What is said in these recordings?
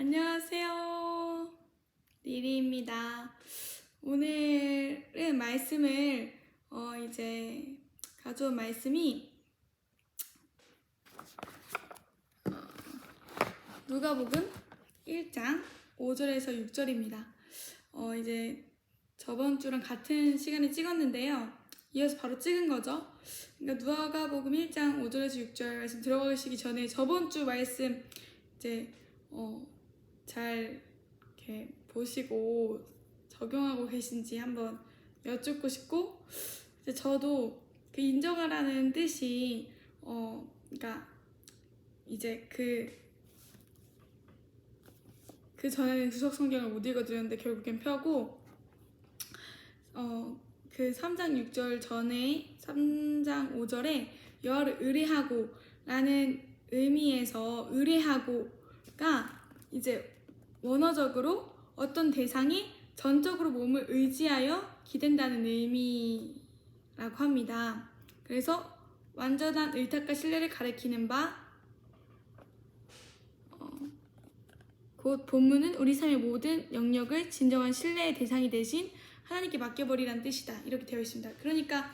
안녕하세요. 리리입니다. 오늘은 말씀을 이제 가져온 말씀이 누가복음 1장 5절에서 6절입니다. 이제 저번 주랑 같은 시간에 찍었는데요. 이어서 바로 찍은 거죠. 그러니까 누가복음 1장 5절에서 6절 말씀 들어가시기 전에 저번 주 말씀 이제 잘 이렇게 보시고 적용하고 계신지 한번 여쭙고 싶고, 이제 저도 그 인정하라는 뜻이 그러니까 이제 그 전에는 구석 성경을 못 읽어드렸는데 결국엔 펴고 그 3장 6절 전에 3장 5절에 여호와를 의뢰하고 라는 의미에서 의뢰하고가 이제 원어적으로 어떤 대상이 전적으로 몸을 의지하여 기댄다는 의미라고 합니다. 그래서 완전한 의탁과 신뢰를 가리키는 바, 곧 본문은 우리 삶의 모든 영역을 진정한 신뢰의 대상이 되신 하나님께 맡겨버리라는 뜻이다, 이렇게 되어 있습니다. 그러니까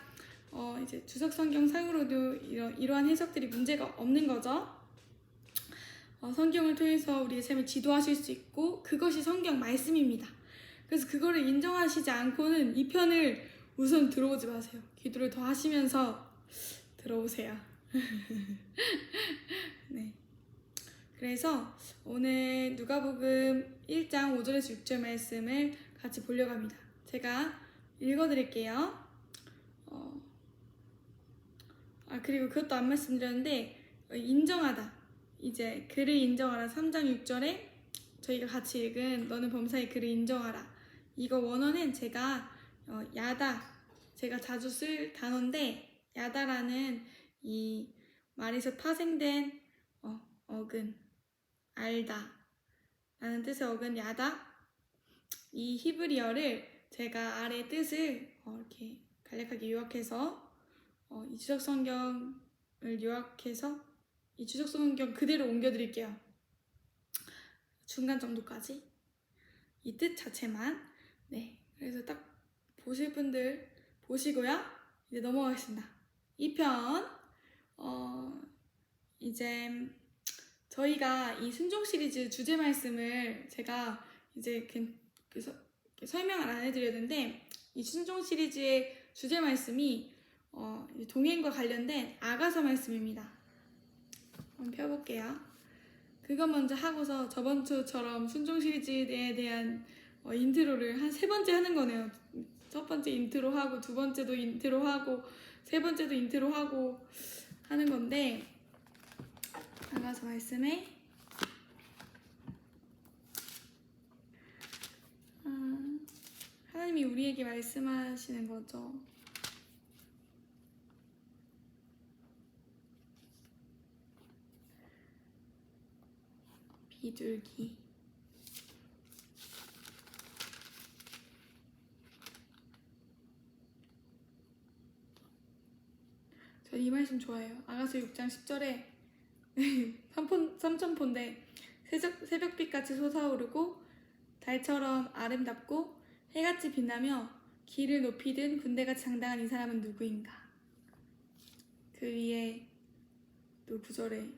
이제 주석 성경 상으로도 이러한 해석들이 문제가 없는 거죠. 성경을 통해서 우리의 삶을 지도하실 수 있고 그것이 성경 말씀입니다. 그래서 그거를 인정하시지 않고는 이 편을 우선 들어오지 마세요. 기도를 더 하시면서 들어오세요. 네. 그래서 오늘 누가복음 1장 5절에서 6절 말씀을 같이 보려고 합니다. 제가 읽어드릴게요. 그리고 그것도 안 말씀드렸는데, 인정하다, 이제 그를 인정하라 3장 6절에 저희가 같이 읽은 너는 범사의 그를 인정하라, 이거 원어는 제가 야다, 제가 자주 쓸 단어인데, 야다라는 이 말에서 파생된 어근, 알다 라는 뜻의 어근 야다, 이 히브리어를 제가 아래 뜻을 이렇게 간략하게 요약해서 이 주석 성경을 요약해서 이 주석 성경 그대로 옮겨드릴게요. 중간 정도까지 이 뜻 자체만. 네, 그래서 딱 보실 분들 보시고요. 이제 넘어가겠습니다. 이 편 이제 저희가 이 순종 시리즈 주제 말씀을 제가 이제 설명을 안 해드려야 되는데, 이 순종 시리즈의 주제 말씀이 동행과 관련된 아가서 말씀입니다. 한번 펴볼게요. 그거 먼저 하고서 저번 주처럼 순종 시리즈에 대한 인트로를 한 3번째 하는 거네요. 첫 번째 인트로 하고, 두 번째도 인트로 하고, 세 번째도 인트로 하고 하는 건데, 아가서 말씀에 하나님이 우리에게 말씀하시는 거죠. 비둘기. 저 이 말씀 좋아해요. 아가서 6장 10절에 삼천포인데 새벽빛같이 솟아오르고 달처럼 아름답고 해같이 빛나며 길을 높이 든 군대같이 장당한 이 사람은 누구인가. 그 위에 또 9절에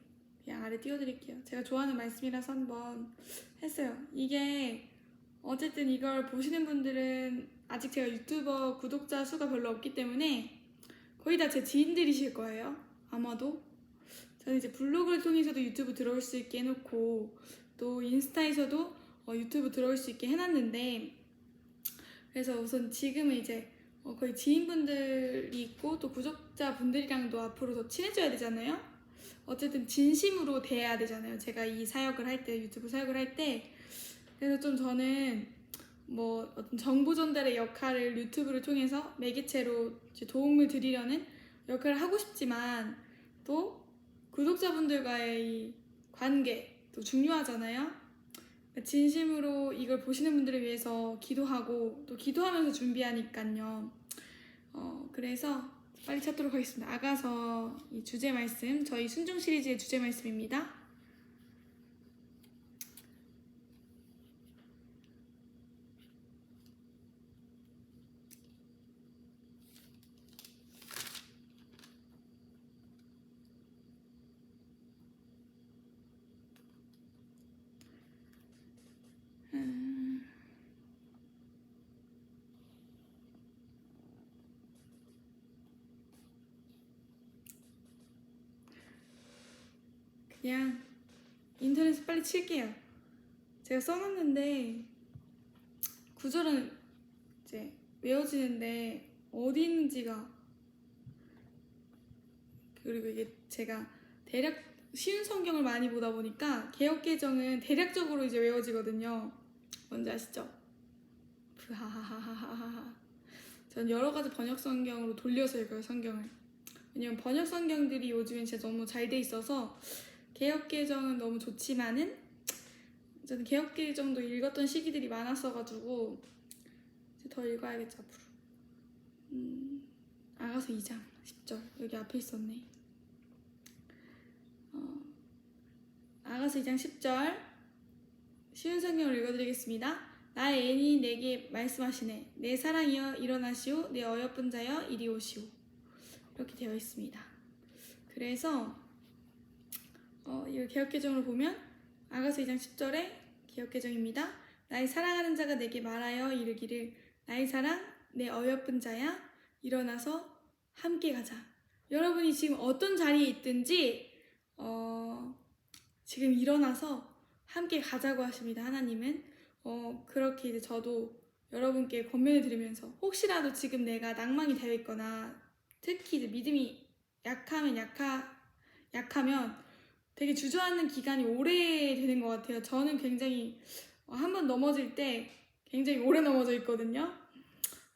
그냥 아래 띄워드릴게요. 제가 좋아하는 말씀이라서 한번 했어요. 이게 어쨌든 이걸 보시는 분들은 아직 제가 유튜버 구독자 수가 별로 없기 때문에 거의 다 제 지인들이실 거예요. 아마도. 저는 이제 블로그를 통해서도 유튜브 들어올 수 있게 해놓고, 또 인스타에서도 유튜브 들어올 수 있게 해놨는데, 그래서 우선 지금은 이제 거의 지인분들이 있고 또 구독자분들이랑도 앞으로 더 친해져야 되잖아요. 어쨌든 진심으로 대해야 되잖아요. 제가 이 사역을 할 때, 유튜브 사역을 할 때. 그래서 좀 저는 어떤 정보 전달의 역할을 유튜브를 통해서 매개체로 도움을 드리려는 역할을 하고 싶지만, 또 구독자분들과의 이 관계도 중요하잖아요. 진심으로 이걸 보시는 분들을 위해서 기도하고 또 기도하면서 준비하니까요. 그래서 빨리 찾도록 하겠습니다. 아가서 이 주제 말씀, 저희 순종 시리즈의 주제 말씀입니다. 그냥 인터넷에 빨리 칠게요. 제가 써놨는데 구절은 이제 외워지는데 어디 있는지가, 그리고 이게 제가 대략 쉬운 성경을 많이 보다 보니까 개역개정은 대략적으로 이제 외워지거든요. 뭔지 아시죠? 하하하하하하. 전 여러 가지 번역 성경으로 돌려서 읽어요, 성경을. 왜냐면 번역 성경들이 요즘엔 진짜 너무 잘 돼 있어서 개역개정은 너무 좋지만은 저는 개역개정도 읽었던 시기들이 많았어가지고 이제 더 읽어야겠죠, 앞으로. 아가서 2장 10절 여기 앞에 있었네. 아가서 2장 10절 쉬운 성경을 읽어드리겠습니다. 나의 애인이 내게 말씀하시네. 내 사랑이여 일어나시오. 내 어여쁜 자여 이리 오시오. 이렇게 되어 있습니다. 그래서 이 개역개정으로 보면 아가서 2장 10절에 개역개정입니다. 나의 사랑하는 자가 내게 말하여 이르기를 나의 사랑 내 어여쁜 자야 일어나서 함께 가자. 여러분이 지금 어떤 자리에 있든지 지금 일어나서 함께 가자고 하십니다. 하나님은 그렇게 이제 저도 여러분께 권면을 드리면서 혹시라도 지금 내가 낭망이 되어 있거나 특히 이제 믿음이 약하면 되게 주저앉는 기간이 오래 되는 것 같아요. 저는 굉장히 한번 넘어질 때 굉장히 오래 넘어져 있거든요.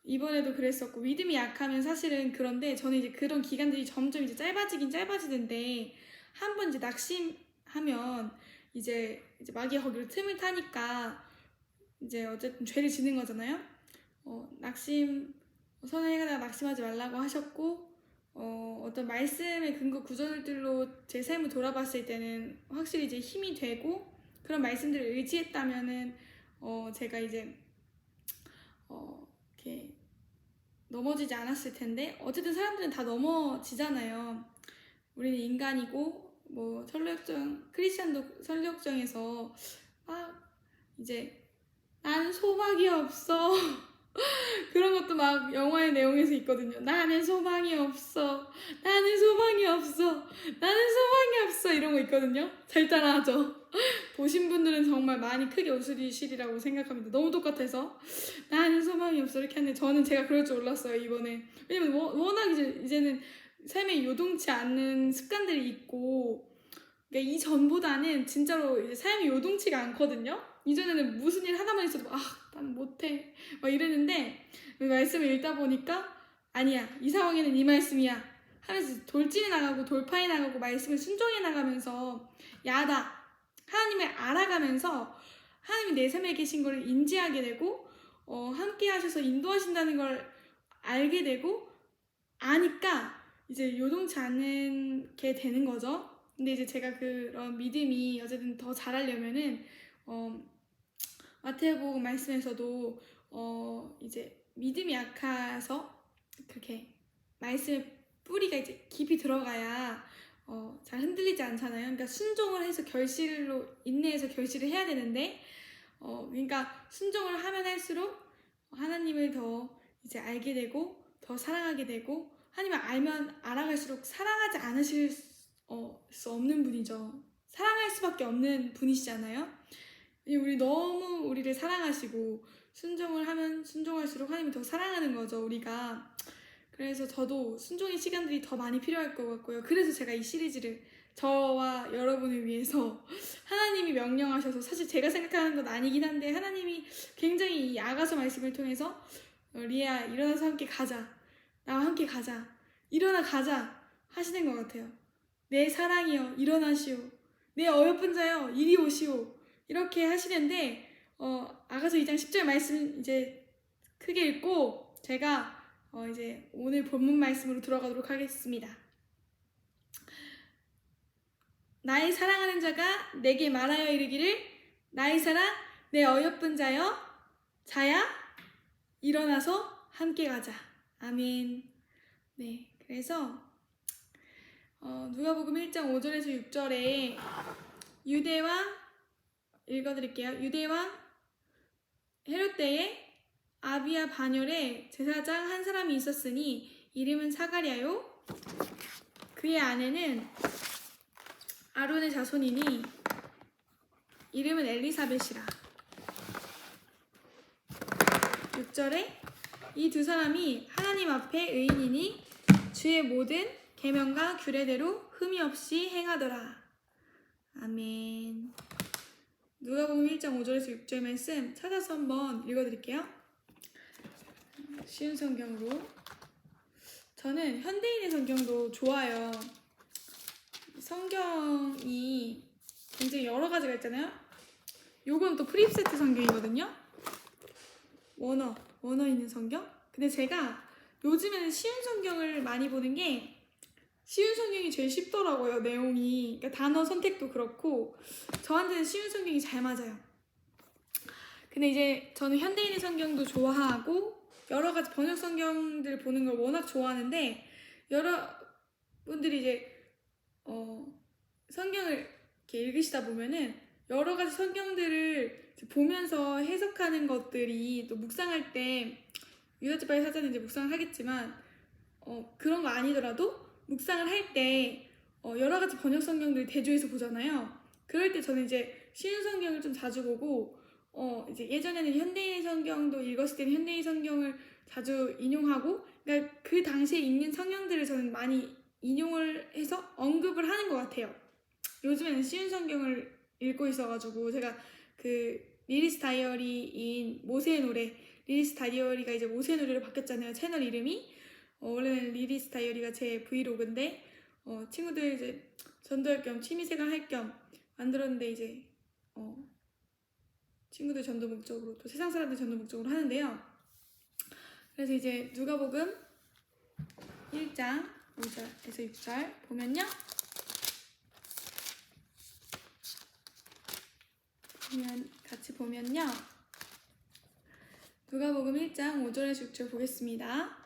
이번에도 그랬었고 믿음이 약하면 사실은 그런데 저는 이제 그런 기간들이 점점 이제 짧아지는데 한번 이제 낙심하면 이제 마귀가 거기로 틈을 타니까 이제 어쨌든 죄를 지는 거잖아요. 선을 행하다가 낙심하지 말라고 하셨고 어떤 말씀의 근거 구절들로 제 삶을 돌아봤을 때는 확실히 이제 힘이 되고 그런 말씀들을 의지했다면은 제가 이제 이렇게 넘어지지 않았을 텐데 어쨌든 사람들은 다 넘어지잖아요. 우리는 인간이고 뭐 크리스찬도 설교역정에서 이제 나는 소망이 없어 그런 것도 막 영화의 내용에서 있거든요. 나는 소망이 없어. 나는 소망이 없어. 나는 소망이 없어. 이런 거 있거든요. 잘 따라하죠. 보신 분들은 정말 많이 크게 웃으시리라고 생각합니다. 너무 똑같아서 나는 소망이 없어 이렇게 하는데 저는 제가 그럴 줄 몰랐어요, 이번에. 왜냐면 워낙 이제는 삶에 요동치 않는 습관들이 있고 그러니까 이전보다는 진짜로 이제 삶이 요동치가 않거든요. 이전에는 무슨 일 하나만 있어도 난 못해 막 이랬는데 말씀을 읽다 보니까 아니야, 이 상황에는 이 말씀이야 하면서 돌진해 나가고 돌파해 나가고 말씀을 순종해 나가면서 하나님을 알아가면서 하나님이 내 삶에 계신 걸 인지하게 되고 함께 하셔서 인도하신다는 걸 알게 되고 아니까 이제 요동치 않게 되는 거죠. 근데 이제 제가 그런 믿음이 어쨌든 더 잘하려면은 마태복음 말씀에서도 이제 믿음이 약해서 그렇게 말씀의 뿌리가 이제 깊이 들어가야 잘 흔들리지 않잖아요. 그러니까 순종을 해서 인내해서 결실을 해야 되는데 그러니까 순종을 하면 할수록 하나님을 더 이제 알게 되고 더 사랑하게 되고 하나님을 알아갈수록 사랑하지 않으실 수 없는 분이죠. 사랑할 수밖에 없는 분이시잖아요. 우리 너무 우리를 사랑하시고 순종을 하면 순종할수록 하나님을 더 사랑하는 거죠, 우리가. 그래서 저도 순종의 시간들이 더 많이 필요할 것 같고요. 그래서 제가 이 시리즈를 저와 여러분을 위해서 하나님이 명령하셔서 사실 제가 생각하는 건 아니긴 한데 하나님이 굉장히 이 아가서 말씀을 통해서 리에야 일어나서 함께 가자. 나와 함께 가자. 일어나 가자. 하시는 것 같아요. 내 사랑이여 일어나시오. 내 어여쁜 자여 이리 오시오. 이렇게 하시는데 아가서 2장 10절 말씀 이제 크게 읽고 제가 이제 오늘 본문 말씀으로 들어가도록 하겠습니다. 나의 사랑하는 자가 내게 말하여 이르기를 나의 사랑 내 어여쁜 자야 일어나서 함께 가자. 아멘. 네, 그래서 누가복음 1장 5절에서 6절에 읽어드릴게요. 유대왕 헤롯 때에 아비야 반열에 제사장 한 사람이 있었으니 이름은 사가랴요. 그의 아내는 아론의 자손이니 이름은 엘리사벳이라. 6절에 이 두 사람이 하나님 앞에 의인이니 주의 모든 계명과 규례대로 흠이 없이 행하더라. 아멘. 누가복음 1장 5절에서 6절 말씀 찾아서 한번 읽어드릴게요. 쉬운 성경으로. 저는 현대인의 성경도 좋아요. 성경이 굉장히 여러 가지가 있잖아요. 요건 또 프립세트 성경이거든요. 원어 있는 성경. 근데 제가 요즘에는 쉬운 성경을 많이 보는 게 쉬운 성경이 제일 쉽더라고요. 내용이. 그러니까 단어 선택도 그렇고 저한테는 쉬운 성경이 잘 맞아요. 근데 이제 저는 현대인의 성경도 좋아하고 여러 가지 번역 성경들 보는 걸 워낙 좋아하는데 여러분들이 이제 성경을 이렇게 읽으시다 보면은 여러 가지 성경들을 보면서 해석하는 것들이 또 묵상할 때 유다지파의 사자는 이제 묵상을 하겠지만 그런 거 아니더라도 묵상을 할 때 여러 가지 번역 성경들 대조해서 보잖아요. 그럴 때 저는 이제 쉬운 성경을 좀 자주 보고 이제 예전에는 현대인 성경도 읽었을 때는 현대인 성경을 자주 인용하고 그러니까 그 당시에 읽는 성경들을 저는 많이 인용을 해서 언급을 하는 것 같아요. 요즘에는 쉬운 성경을 읽고 있어가지고 제가 그 리리스 다이어리인 모세의 노래 리리스 다이어리가 이제 모세의 노래로 바뀌었잖아요. 채널 이름이. 원래는 리리스 다이어리가 제 브이로그인데 친구들 이제 전도할 겸 취미생활 할 겸 만들었는데 이제 친구들 전도 목적으로 또 세상 사람들 전도 목적으로 하는데요. 그래서 이제 누가복음 1장 5절에서 6절 보면요. 같이 보면요. 누가복음 1장 5절에서 6절 보겠습니다.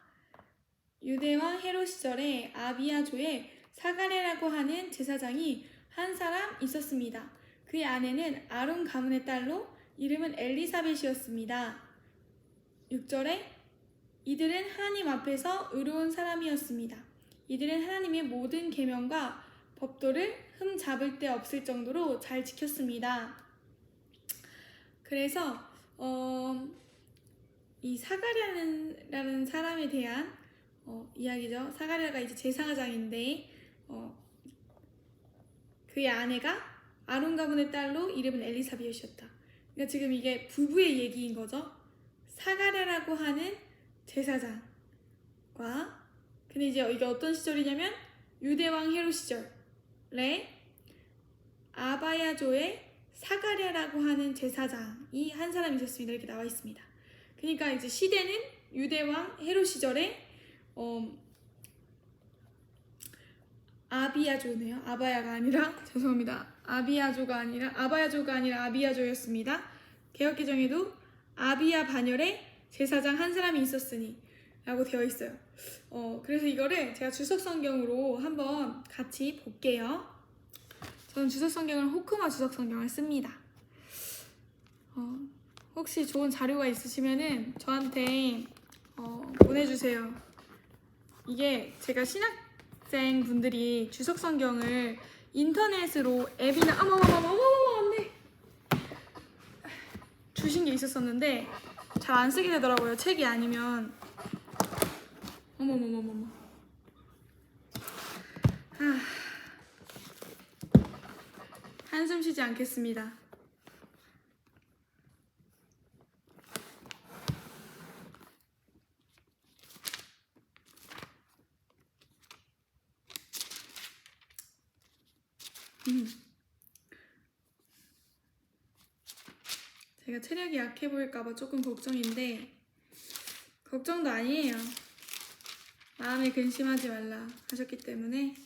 유대왕 헤롯 시절에 아비야조의 사가랴라고 하는 제사장이 한 사람 있었습니다. 그의 아내는 아론 가문의 딸로 이름은 엘리사벳이었습니다. 6절에 이들은 하나님 앞에서 의로운 사람이었습니다. 이들은 하나님의 모든 계명과 법도를 흠 잡을 데 없을 정도로 잘 지켰습니다. 그래서 이 사가랴라는 사람에 대한 이야기죠. 사가랴가 이제 제사장인데 그의 아내가 아론 가문의 딸로 이름은 엘리사벳이었다. 그러니까 지금 이게 부부의 얘기인 거죠. 사가랴라고 하는 제사장과 근데 이제 이게 어떤 시절이냐면 유대왕 헤롯 시절에 아바야조의 사가랴라고 하는 제사장이 한 사람 있었습니다. 이렇게 나와 있습니다. 그러니까 이제 시대는 유대왕 헤롯 시절에 아비야조네요. 아바야가 아니라 죄송합니다. 아바야조가 아니라 아비야조였습니다. 개역개정에도 아비야 반열에 제사장 한 사람이 있었으니 라고 되어 있어요. 그래서 이거를 제가 주석성경으로 한번 같이 볼게요. 저는 주석성경을 호크마 주석성경을 씁니다. 혹시 좋은 자료가 있으시면은 저한테 보내주세요. 이게 제가 신학생 분들이 주석성경을 인터넷으로 앱이나 안돼 주신 게 있었었는데 잘 안 쓰게 되더라고요. 책이 아니면 어머머머머머. 한숨 쉬지 않겠습니다. 제가 체력이 약해 보일까봐 조금 걱정인데 걱정도 아니에요. 마음에 근심하지 말라 하셨기 때문에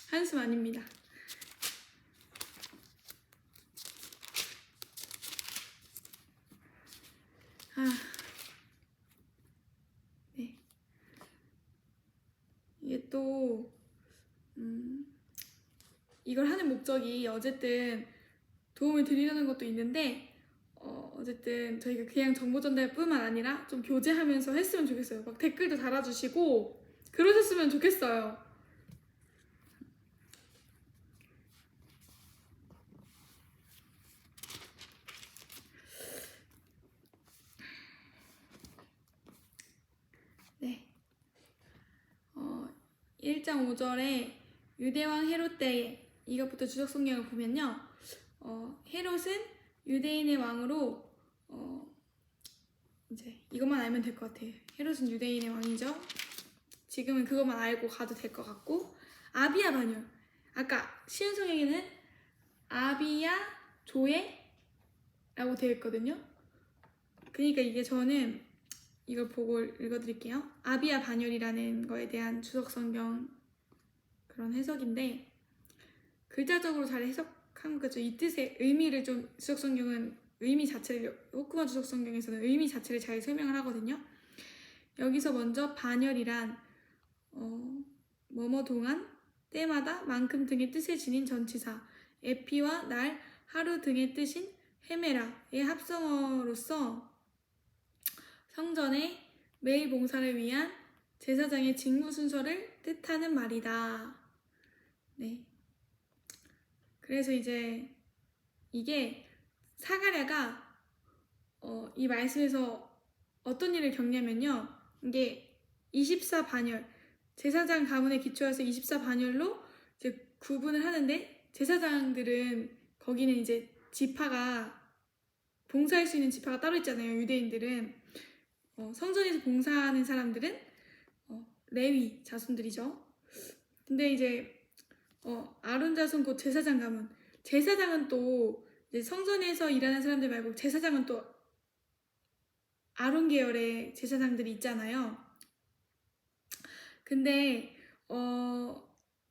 한숨 아닙니다. 네. 이게 또 이걸 하는 목적이 어쨌든 도움을 드리려는 것도 있는데 어쨌든 저희가 그냥 정보 전달뿐만 아니라 좀 교제하면서 했으면 좋겠어요. 막 댓글도 달아주시고 그러셨으면 좋겠어요. 네. 1장 5절에 유대왕 헤롯 때에 이것부터 주석 성경을 보면요. 헤롯은 유대인의 왕으로 이제 이것만 알면 될 것 같아요. 헤롯은 유대인의 왕이죠. 지금은 그것만 알고 가도 될 것 같고, 아비야 반열. 아까 쉬운 성경에는 아비야 조에라고 되어 있거든요. 그러니까 이게 저는 이걸 보고 읽어드릴게요. 아비야 반열이라는 거에 대한 주석 성경 그런 해석인데, 글자적으로 잘 해석한 거죠. 이 뜻의 의미를 좀 주석 성경은 의미 자체를, 호크마 주석 성경에서는 의미 자체를 잘 설명을 하거든요. 여기서 먼저 반열이란 뭐뭐 동안, 때마다, 만큼 등의 뜻을 지닌 전치사, 에피와 날, 하루 등의 뜻인 헤메라의 합성어로서 성전의 매일 봉사를 위한 제사장의 직무 순서를 뜻하는 말이다. 네. 그래서 이제 이게 사가랴가 이 말씀에서 어떤 일을 겪냐면요. 이게 24반열, 제사장 가문에 기초해서 24반열로 이제 구분을 하는데, 제사장들은 거기는 이제 지파가 봉사할 수 있는 지파가 따로 있잖아요. 유대인들은 성전에서 봉사하는 사람들은 레위 자손들이죠. 근데 이제 아론 자손 곧 제사장 가문, 제사장은 또 이제 성전에서 일하는 사람들 말고 제사장은 또 아론 계열의 제사장들이 있잖아요. 근데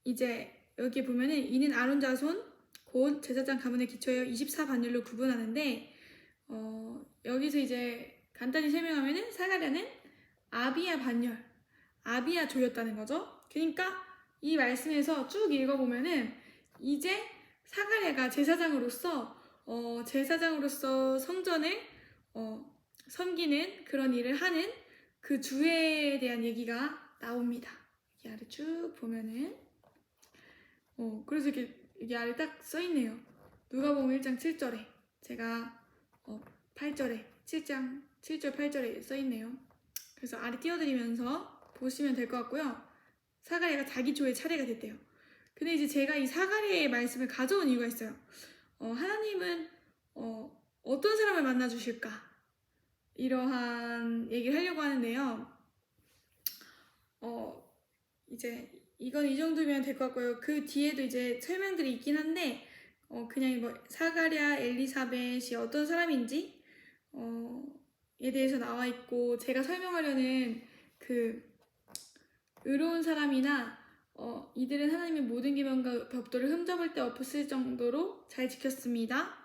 이제 여기 보면은 이는 아론 자손 곧 제사장 가문에 기초하여 24반열로 구분하는데, 여기서 이제 간단히 설명하면은 사가랴는 아비야 반열, 아비야 조였다는 거죠. 그러니까 이 말씀에서 쭉 읽어보면은 이제 사가랴가 제사장으로서 성전을 섬기는 그런 일을 하는 그 주에 대한 얘기가 나옵니다. 이 아래 쭉 보면은 그래서 이게 아래 딱 써있네요. 누가복음 1장 7절에 제가 8절에 7장 7절 8절에 써있네요. 그래서 아래 띄워드리면서 보시면 될 것 같고요. 사가랴가 자기 조의 차례가 됐대요. 근데 이제 제가 이 사가랴의 말씀을 가져온 이유가 있어요. 하나님은 어떤 사람을 만나 주실까? 이러한 얘기를 하려고 하는데요. 이제 이건 이 정도면 될 것 같고요. 그 뒤에도 이제 설명들이 있긴 한데 그냥 뭐 사가랴, 엘리사벳이 어떤 사람인지 에 대해서 나와 있고, 제가 설명하려는 그 의로운 사람이나 이들은 하나님의 모든 계명과 법도를 흠잡을 데 없을 정도로 잘 지켰습니다.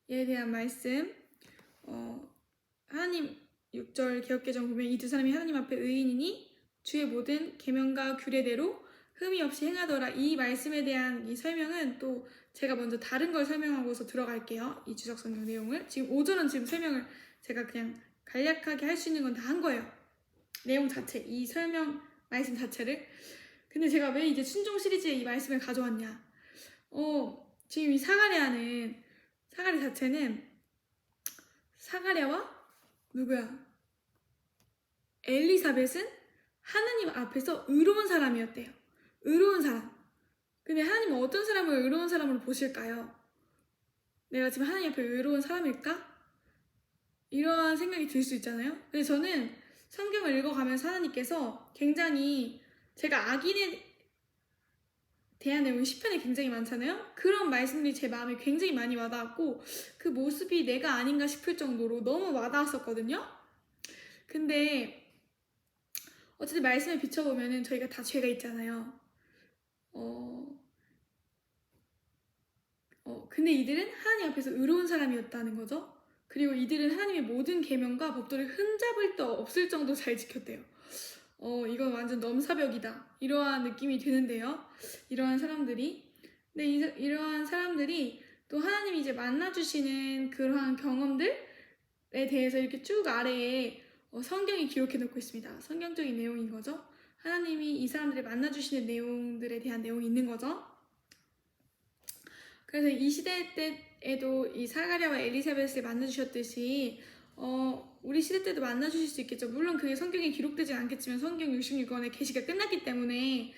이에 대한 말씀, 하나님 6절 개역개정 보면 이 두 사람이 하나님 앞에 의인이니 주의 모든 계명과 규례대로 흠이 없이 행하더라. 이 말씀에 대한 이 설명은 또 제가 먼저 다른 걸 설명하고서 들어갈게요. 이 주석 성경 내용을. 지금 5절은 지금 설명을 제가 그냥 간략하게 할 수 있는 건 다 한 거예요. 내용 자체, 이 설명 말씀 자체를. 근데 제가 왜 이제 순종 시리즈에 이 말씀을 가져왔냐? 지금 이 사가랴 자체는 사가랴와 누구야? 엘리사벳은 하나님 앞에서 의로운 사람이었대요. 의로운 사람. 근데 하나님은 어떤 사람을 의로운 사람으로 보실까요? 내가 지금 하나님 앞에 의로운 사람일까? 이러한 생각이 들 수 있잖아요. 근데 저는 성경을 읽어가면서 하나님께서 굉장히, 제가 악인에 대한 내용이 시편에 굉장히 많잖아요. 그런 말씀들이 제 마음에 굉장히 많이 와닿았고, 그 모습이 내가 아닌가 싶을 정도로 너무 와닿았었거든요. 근데 어쨌든 말씀에 비춰보면은 저희가 다 죄가 있잖아요. 근데 이들은 하나님 앞에서 의로운 사람이었다는 거죠. 그리고 이들은 하나님의 모든 계명과 법도를 흠잡을 데 없을 정도로 잘 지켰대요. 이건 완전 넘사벽이다. 이러한 느낌이 드는데요. 이러한 사람들이. 근데 이러한 사람들이 또 하나님이 이제 만나주시는 그러한 경험들에 대해서 이렇게 쭉 아래에 성경이 기록해 놓고 있습니다. 성경적인 내용인 거죠. 하나님이 이 사람들을 만나주시는 내용들에 대한 내용이 있는 거죠. 그래서 이 시대 때에도 이 사가랴와 엘리사벳을 만나주셨듯이 우리 시대 때도 만나주실 수 있겠죠. 물론 그게 성경에 기록되지 않겠지만 성경 66권의 계시가 끝났기 때문에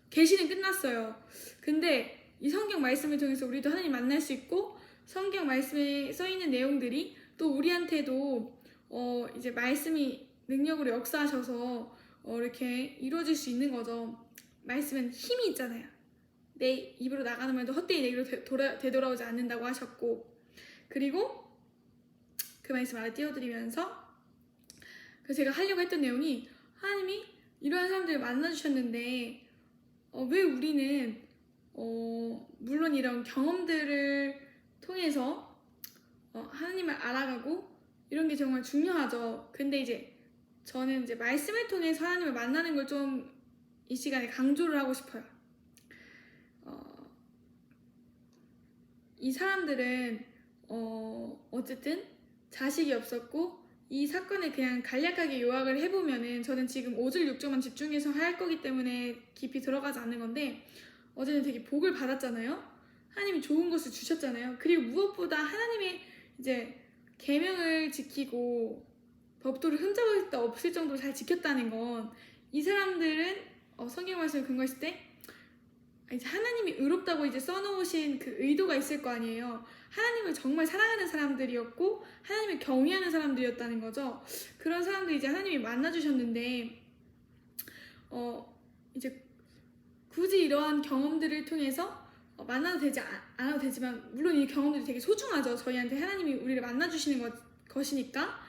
계시는 끝났어요. 근데 이 성경 말씀을 통해서 우리도 하나님 만날 수 있고 성경 말씀에 써있는 내용들이 또 우리한테도 이제 말씀이 능력으로 역사하셔서 이렇게 이루어질 수 있는 거죠. 말씀은 힘이 있잖아요. 내 입으로 나가는 말도 헛되이 내 입으로 되돌아오지 않는다고 하셨고, 그리고 그 말씀 아래 띄워드리면서 그래서 제가 하려고 했던 내용이 하나님이 이러한 사람들을 만나주셨는데 왜 우리는 물론 이런 경험들을 통해서 하나님을 알아가고 이런 게 정말 중요하죠. 근데 이제 저는 이제 말씀을 통해서 하나님을 만나는 걸 좀 이 시간에 강조를 하고 싶어요. 이 사람들은 어쨌든 자식이 없었고 이 사건을 그냥 간략하게 요약을 해보면은 저는 지금 5절 6절만 집중해서 할 거기 때문에 깊이 들어가지 않는 건데 어제는 되게 복을 받았잖아요. 하나님이 좋은 것을 주셨잖아요. 그리고 무엇보다 하나님의 이제 계명을 지키고 법도를 흠잡을 데 없을 정도로 잘 지켰다는 건 이 사람들은 성경 말씀을 근거했을 때 이제 하나님이 의롭다고 이제 써놓으신 그 의도가 있을 거 아니에요. 하나님을 정말 사랑하는 사람들이었고 하나님을 경외하는 사람들이었다는 거죠. 그런 사람들이 이제 하나님이 만나주셨는데 이제 굳이 이러한 경험들을 통해서 만나도 되지 않아도 되지만 물론 이 경험들이 되게 소중하죠. 저희한테 하나님이 우리를 만나주시는 것이니까.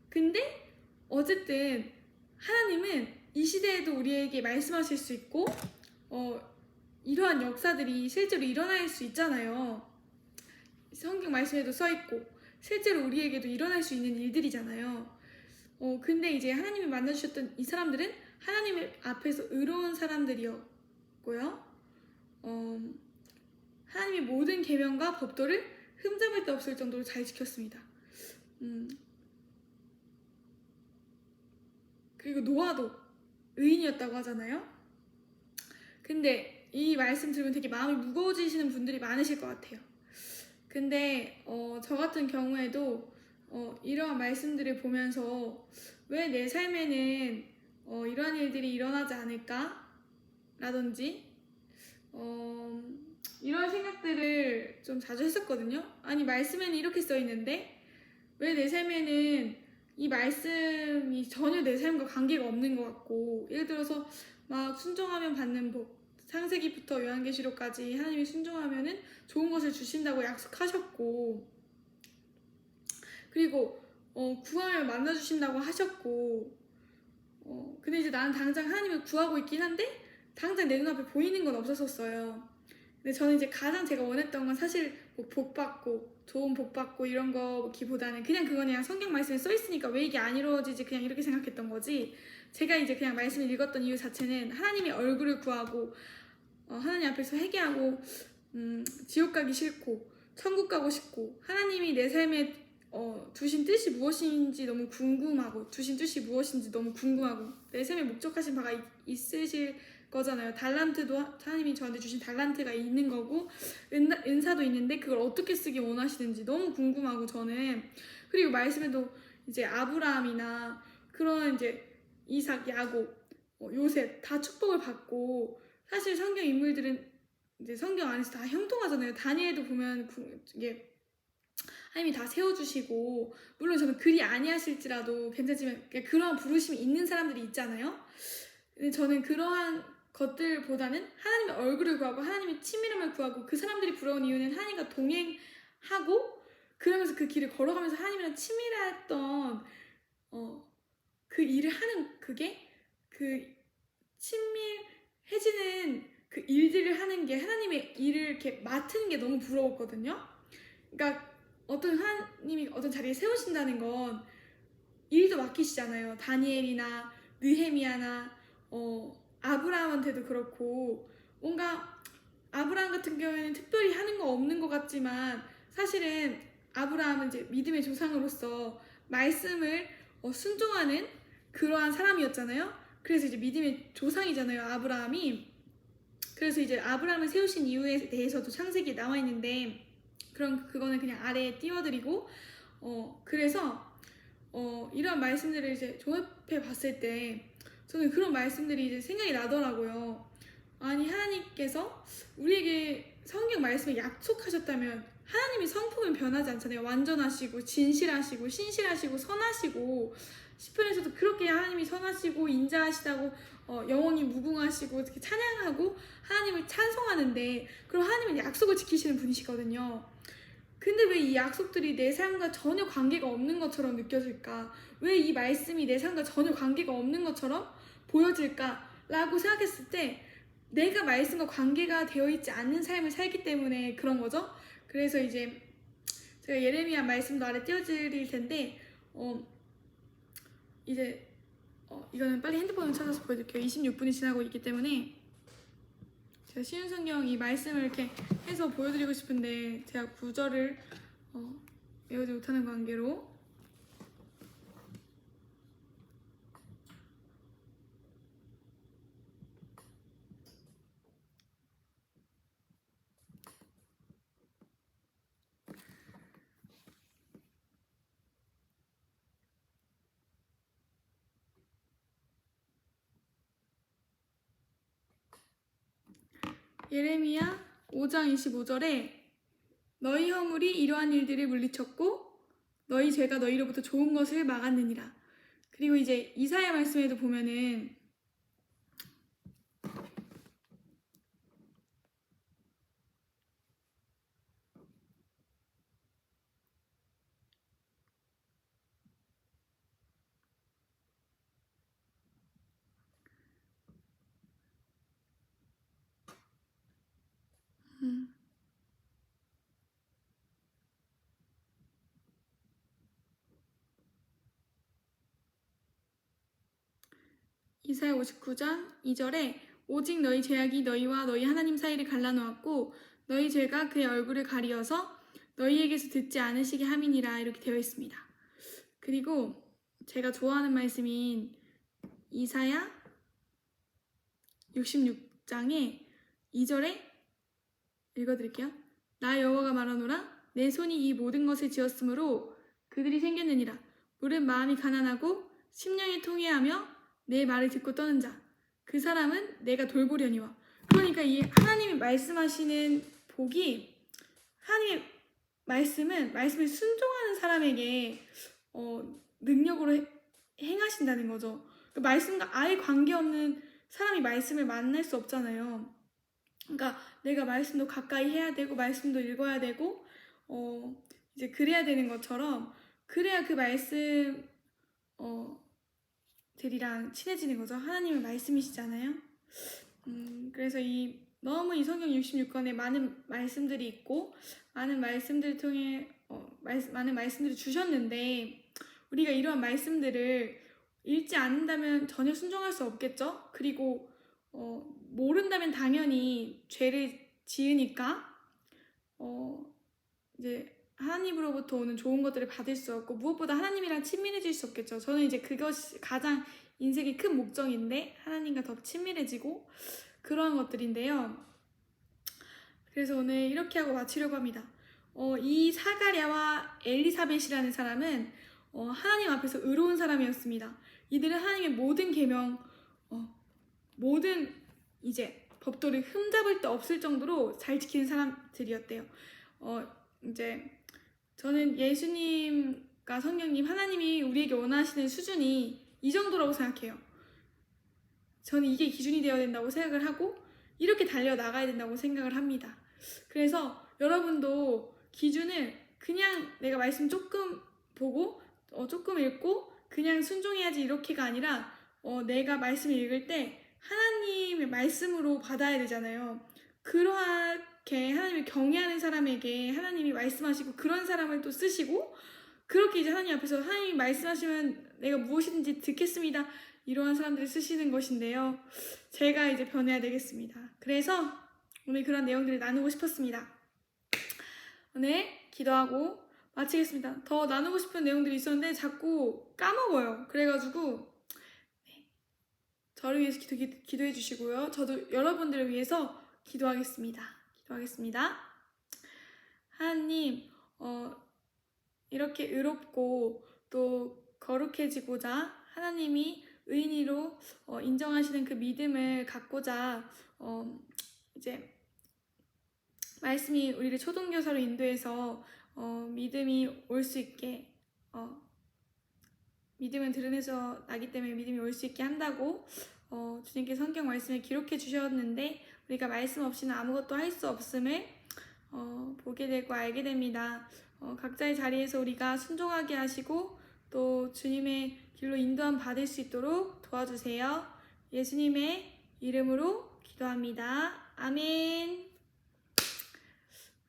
근데 어쨌든 하나님은 이 시대에도 우리에게 말씀하실 수 있고 이러한 역사들이 실제로 일어날 수 있잖아요. 성경 말씀에도 써있고 실제로 우리에게도 일어날 수 있는 일들이잖아요. 근데 이제 하나님이 만나주셨던 이 사람들은 하나님 앞에서 의로운 사람들이었고요. 하나님의 모든 계명과 법도를 흠잡을 데 없을 정도로 잘 지켰습니다. 그리고 노아도 의인이었다고 하잖아요. 근데 이 말씀 들으면 되게 마음이 무거워지시는 분들이 많으실 것 같아요. 근데 저 같은 경우에도 이러한 말씀들을 보면서 왜 내 삶에는 이러한 일들이 일어나지 않을까? 라든지 이런 생각들을 좀 자주 했었거든요. 아니 말씀에는 이렇게 써있는데 왜 내 삶에는 이 말씀이 전혀 내 삶과 관계가 없는 것 같고, 예를 들어서 막 순종하면 받는 복, 창세기부터 요한계시록까지 하나님이 순종하면은 좋은 것을 주신다고 약속하셨고, 그리고 구하면 만나주신다고 하셨고, 근데 이제 나는 당장 하나님을 구하고 있긴 한데 당장 내 눈앞에 보이는 건 없었어요. 근데 저는 이제 가장 제가 원했던 건 사실 뭐 복 받고 좋은 복 받고 이런 거기보다는 그냥 성경 말씀에 써 있으니까 왜 이게 안 이루어지지 그냥 이렇게 생각했던 거지. 제가 이제 그냥 말씀을 읽었던 이유 자체는 하나님의 얼굴을 구하고 하나님 앞에서 회개하고 지옥 가기 싫고 천국 가고 싶고 하나님이 내 삶에 두신 뜻이 무엇인지 너무 궁금하고 내 삶에 목적하신 바가 있으실 거잖아요. 달란트도 하나님이 저한테 주신 달란트가 있는 거고 은사도 있는데 그걸 어떻게 쓰기 원하시는지 너무 궁금하고 저는. 그리고 말씀에도 이제 아브라함이나 그런 이제 이삭, 야곱, 요셉 다 축복을 받고 사실 성경 인물들은 이제 성경 안에서 다 형통하잖아요. 다니엘도 보면 이게 하나님이 다 세워주시고 물론 저는 그리 아니하실지라도 괜찮지만 그런 부르심이 있는 사람들이 있잖아요. 근데 저는 그러한 것들보다는 하나님의 얼굴을 구하고 하나님의 친밀함을 구하고 그 사람들이 부러운 이유는 하나님과 동행하고 그러면서 그 길을 걸어가면서 하나님이랑 친밀했던 그 일을 하는 그게 그 친밀해지는 그 일들을 하는 게 하나님의 일을 이렇게 맡은 게 너무 부러웠거든요. 그러니까 하나님이 어떤 자리에 세우신다는 건 일도 맡기시잖아요. 다니엘이나 느헤미야나 아브라함한테도 그렇고 뭔가 아브라함 같은 경우에는 특별히 하는 거 없는 것 같지만 사실은 아브라함은 이제 믿음의 조상으로서 말씀을 순종하는 그러한 사람이었잖아요. 그래서 이제 믿음의 조상이잖아요, 아브라함이. 그래서 이제 아브라함을 세우신 이유에 대해서도 창세기에 나와 있는데, 그럼 그거는 그냥 아래에 띄워드리고, 그래서 이런 말씀들을 이제 종합해 봤을 때 저는 그런 말씀들이 이제 생각이 나더라고요. 아니, 하나님께서 우리에게 성경 말씀을 약속하셨다면 하나님이 성품은 변하지 않잖아요. 완전하시고 진실하시고 신실하시고 선하시고, 시편에서도 그렇게 하나님이 선하시고 인자하시다고 영원히 무궁하시고 이렇게 찬양하고 하나님을 찬송하는데, 그럼 하나님은 약속을 지키시는 분이시거든요. 근데 왜 이 약속들이 내 삶과 전혀 관계가 없는 것처럼 느껴질까? 왜 이 말씀이 내 삶과 전혀 관계가 없는 것처럼 보여질까? 라고 생각했을 때, 내가 말씀과 관계가 되어 있지 않는 삶을 살기 때문에 그런 거죠. 그래서 이제 제가 예레미야 말씀도 아래 띄워드릴 텐데, 이제 이거는 빨리 핸드폰을 찾아서 보여드릴게요. 26분이 지나고 있기 때문에 제가 쉬운 성경 이 말씀을 이렇게 해서 보여드리고 싶은데 제가 구절을 외우지 못하는 관계로. 예레미야 5장 25절에 너희 허물이 이러한 일들을 물리쳤고 너희 죄가 너희로부터 좋은 것을 막았느니라. 그리고 이제 이사야 말씀에도 보면은 이사야 59장 2절에 오직 너희 죄악이 너희와 너희 하나님 사이를 갈라놓았고 너희 죄가 그의 얼굴을 가리어서 너희에게서 듣지 않으시게 함이니라, 이렇게 되어 있습니다. 그리고 제가 좋아하는 말씀인 이사야 66장의 2절에 읽어드릴게요. 나 여호와가 말하노라 내 손이 이 모든 것을 지었으므로 그들이 생겼느니라. 물은 마음이 가난하고 심령이 통회하며 내 말을 듣고 떠는 자 그 사람은 내가 돌보려니와. 그러니까 이 하나님이 말씀하시는 복이, 하나님의 말씀을 순종하는 사람에게 능력으로 행하신다는 거죠. 그 말씀과 아예 관계없는 사람이 말씀을 만날 수 없잖아요. 그러니까 내가 말씀도 가까이 해야 되고 말씀도 읽어야 되고 이제 그래야 되는 것처럼, 그래야 그 말씀 들이랑 친해지는 거죠. 하나님의 말씀이시잖아요. 그래서 너무 이 성경 66권에 많은 말씀들이 있고 많은 말씀들을 통해 많은 말씀들을 주셨는데, 우리가 이러한 말씀들을 읽지 않는다면 전혀 순종할 수 없겠죠. 그리고 모른다면 당연히 죄를 지으니까 이제 하나님으로부터 오는 좋은 것들을 받을 수 없고 무엇보다 하나님이랑 친밀해질 수 없겠죠. 저는 이제 그것이 가장 인생의 큰 목적인데, 하나님과 더 친밀해지고 그러한 것들인데요. 그래서 오늘 이렇게 하고 마치려고 합니다. 이 사가랴와 엘리사벳이라는 사람은 하나님 앞에서 의로운 사람이었습니다. 이들은 하나님의 모든 계명, 모든 이제 법도를 흠잡을 데 없을 정도로 잘 지키는 사람들이었대요. 이제 저는 예수님과 성령님, 하나님이 우리에게 원하시는 수준이 이 정도라고 생각해요. 저는 이게 기준이 되어야 된다고 생각을 하고 이렇게 달려나가야 된다고 생각을 합니다. 그래서 여러분도 기준을 그냥 내가 말씀 조금 보고 조금 읽고 그냥 순종해야지 이렇게가 아니라 내가 말씀을 읽을 때 하나님의 말씀으로 받아야 되잖아요. 그렇게 하나님을 경외하는 사람에게 하나님이 말씀하시고 그런 사람을 또 쓰시고, 그렇게 이제 하나님 앞에서 하나님이 말씀하시면 내가 무엇이든지 듣겠습니다, 이러한 사람들을 쓰시는 것인데요. 제가 이제 변해야 되겠습니다. 그래서 오늘 그런 내용들을 나누고 싶었습니다. 오늘 기도하고 마치겠습니다. 더 나누고 싶은 내용들이 있었는데 자꾸 까먹어요. 그래가지고 저를 위해서 기도해 주시고요. 저도 여러분들을 위해서 기도하겠습니다. 하나님, 이렇게 의롭고 또 거룩해지고자 하나님이 의인으로 인정하시는 그 믿음을 갖고자 이제 말씀이 우리를 초등교사로 인도해서 믿음이 올 수 있게 믿음은 들음에서 나기 때문에 믿음이 올 수 있게 한다고 주님께 성경 말씀을 기록해 주셨는데 우리가 말씀 없이는 아무것도 할 수 없음을 보게 되고 알게 됩니다. 각자의 자리에서 우리가 순종하게 하시고 또 주님의 길로 인도함 받을 수 있도록 도와주세요. 예수님의 이름으로 기도합니다. 아멘.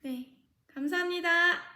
네, 감사합니다.